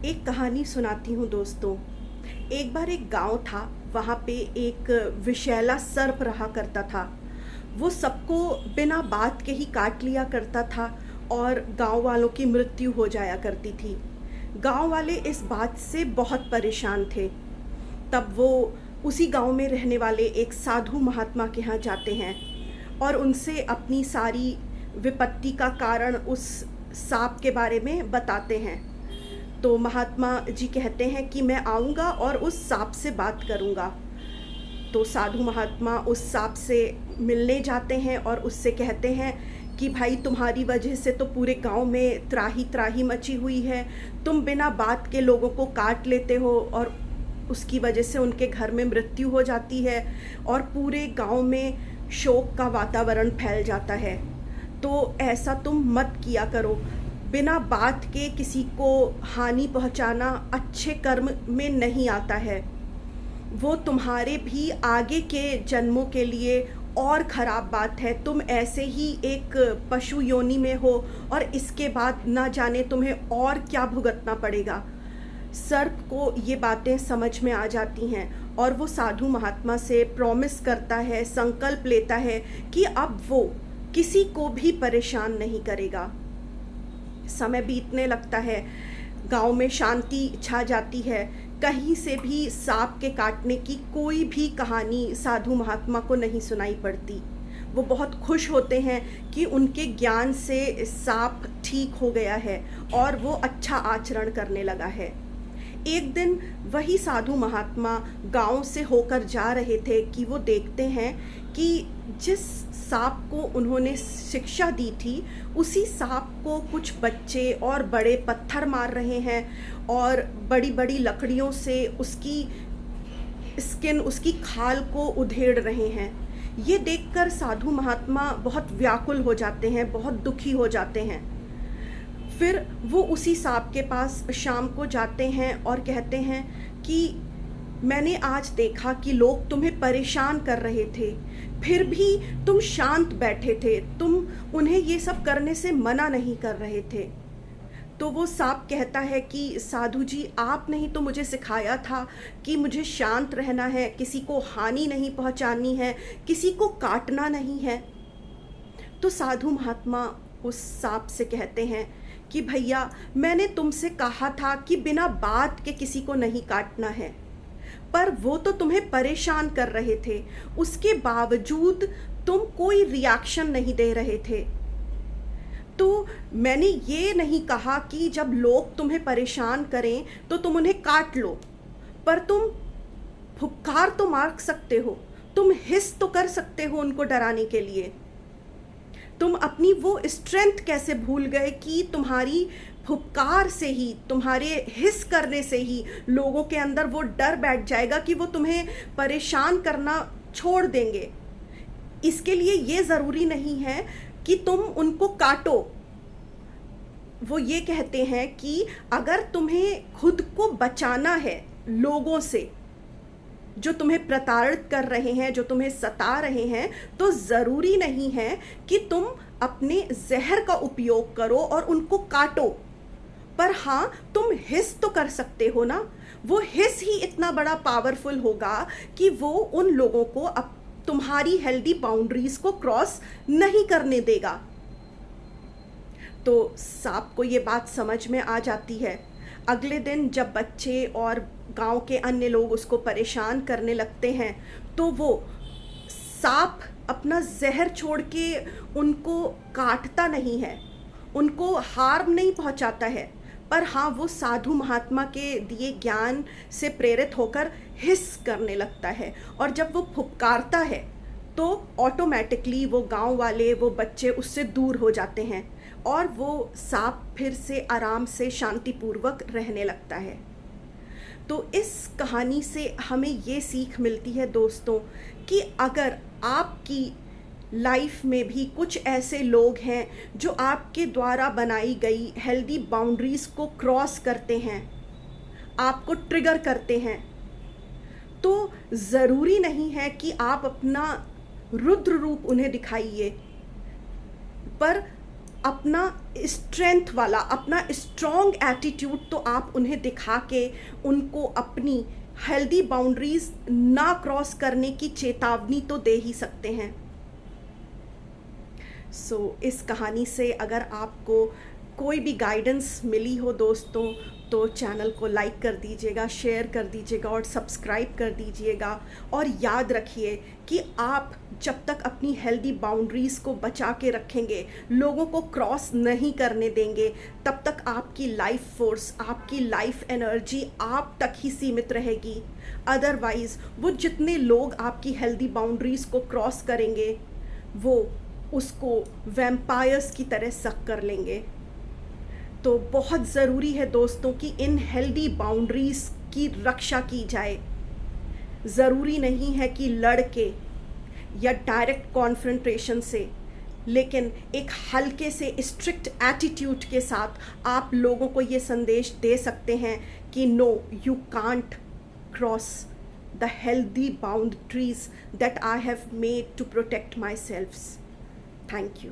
एक कहानी सुनाती हूँ दोस्तों। एक बार एक गांव था। वहाँ पे एक विषैला सर्प रहा करता था। वो सबको बिना बात के ही काट लिया करता था और गांव वालों की मृत्यु हो जाया करती थी। गांव वाले इस बात से बहुत परेशान थे। तब वो उसी गांव में रहने वाले एक साधु महात्मा के यहाँ जाते हैं और उनसे अपनी सारी विपत्ति का कारण उस सांप के बारे में बताते हैं। तो महात्मा जी कहते हैं कि मैं आऊँगा और उस सांप से बात करूँगा। तो साधु महात्मा उस सांप से मिलने जाते हैं और उससे कहते हैं कि भाई, तुम्हारी वजह से तो पूरे गांव में त्राही त्राही मची हुई है। तुम बिना बात के लोगों को काट लेते हो और उसकी वजह से उनके घर में मृत्यु हो जाती है और पूरे गांव में शोक का वातावरण फैल जाता है। तो ऐसा तुम मत किया करो। बिना बात के किसी को हानि पहुंचाना अच्छे कर्म में नहीं आता है। वो तुम्हारे भी आगे के जन्मों के लिए और ख़राब बात है। तुम ऐसे ही एक पशु योनि में हो और इसके बाद ना जाने तुम्हें और क्या भुगतना पड़ेगा। सर्प को ये बातें समझ में आ जाती हैं और वो साधु महात्मा से प्रॉमिस करता है, संकल्प लेता है कि अब वो किसी को भी परेशान नहीं करेगा। समय बीतने लगता है, गांव में शांति छा जाती है। कहीं से भी सांप के काटने की कोई भी कहानी साधु महात्मा को नहीं सुनाई पड़ती। वो बहुत खुश होते हैं कि उनके ज्ञान से सांप ठीक हो गया है और वो अच्छा आचरण करने लगा है। एक दिन वही साधु महात्मा गांव से होकर जा रहे थे कि वो देखते हैं कि जिस सांप को उन्होंने शिक्षा दी थी, उसी सांप को कुछ बच्चे और बड़े पत्थर मार रहे हैं और बड़ी बड़ी लकड़ियों से उसकी स्किन, उसकी खाल को उधेड़ रहे हैं। ये देखकर साधु महात्मा बहुत व्याकुल हो जाते हैं, बहुत दुखी हो जाते हैं। फिर वो उसी सांप के पास शाम को जाते हैं और कहते हैं कि मैंने आज देखा कि लोग तुम्हें परेशान कर रहे थे, फिर भी तुम शांत बैठे थे, तुम उन्हें ये सब करने से मना नहीं कर रहे थे। तो वो सांप कहता है कि साधु जी, आपने ही तो मुझे सिखाया था कि मुझे शांत रहना है, किसी को हानि नहीं पहुंचानी है, किसी को काटना नहीं है। तो साधु महात्मा उस सांप से कहते हैं कि भैया, मैंने तुमसे कहा था कि बिना बात के किसी को नहीं काटना है, पर वो तो तुम्हें परेशान कर रहे थे, उसके बावजूद तुम कोई रिएक्शन नहीं दे रहे थे। तो मैंने ये नहीं कहा कि जब लोग तुम्हें परेशान करें तो तुम उन्हें काट लो, पर तुम फुफकार तो मार सकते हो, तुम हिस तो कर सकते हो उनको डराने के लिए। तुम अपनी वो स्ट्रेंथ कैसे भूल गए कि तुम्हारी फुफकार से ही, तुम्हारे हिस करने से ही लोगों के अंदर वो डर बैठ जाएगा कि वो तुम्हें परेशान करना छोड़ देंगे। इसके लिए ये ज़रूरी नहीं है कि तुम उनको काटो। वो ये कहते हैं कि अगर तुम्हें खुद को बचाना है लोगों से जो तुम्हें प्रताड़ित कर रहे हैं, जो तुम्हें सता रहे हैं, तो ज़रूरी नहीं है कि तुम अपने जहर का उपयोग करो और उनको काटो। पर हाँ, तुम हिस तो कर सकते हो ना। वो हिस ही इतना बड़ा पावरफुल होगा कि वो उन लोगों को अब तुम्हारी हेल्दी बाउंड्रीज को क्रॉस नहीं करने देगा। तो सांप को ये बात समझ में आ जाती है। अगले दिन जब बच्चे और गांव के अन्य लोग उसको परेशान करने लगते हैं, तो वो सांप अपना जहर छोड़ के उनको काटता नहीं है, उनको हार्म नहीं पहुंचाता है, पर हाँ, वो साधु महात्मा के दिए ज्ञान से प्रेरित होकर हिस करने लगता है। और जब वो फुफकारता है तो ऑटोमेटिकली वो गांव वाले, वो बच्चे उससे दूर हो जाते हैं और वो सांप फिर से आराम से शांतिपूर्वक रहने लगता है। तो इस कहानी से हमें ये सीख मिलती है दोस्तों कि अगर आपकी लाइफ में भी कुछ ऐसे लोग हैं जो आपके द्वारा बनाई गई हेल्दी बाउंड्रीज को क्रॉस करते हैं, आपको ट्रिगर करते हैं, तो ज़रूरी नहीं है कि आप अपना रुद्र रूप उन्हें दिखाइए, पर अपना स्ट्रेंथ वाला, अपना स्ट्रॉन्ग एटीट्यूड तो आप उन्हें दिखा के उनको अपनी हेल्दी बाउंड्रीज ना क्रॉस करने की चेतावनी तो दे ही सकते हैं। इस कहानी से अगर आपको कोई भी गाइडेंस मिली हो दोस्तों, तो चैनल को लाइक कर दीजिएगा, शेयर कर दीजिएगा और सब्सक्राइब कर दीजिएगा। और याद रखिए कि आप जब तक अपनी हेल्दी बाउंड्रीज़ को बचा के रखेंगे, लोगों को क्रॉस नहीं करने देंगे, तब तक आपकी लाइफ फोर्स, आपकी लाइफ एनर्जी आप तक ही सीमित रहेगी। अदरवाइज़ वो जितने लोग आपकी हेल्दी बाउंड्रीज़ को क्रॉस करेंगे, वो उसको वैम्पायर्स की तरह सक कर लेंगे। तो बहुत ज़रूरी है दोस्तों कि इन हेल्दी बाउंड्रीज़ की रक्षा की जाए। ज़रूरी नहीं है कि लड़के या डायरेक्ट कॉन्फ्रंटेशन से, लेकिन एक हल्के से स्ट्रिक्ट एटीट्यूड के साथ आप लोगों को ये संदेश दे सकते हैं कि no, you can't cross the healthy boundaries that I have made to protect myself. Thank you.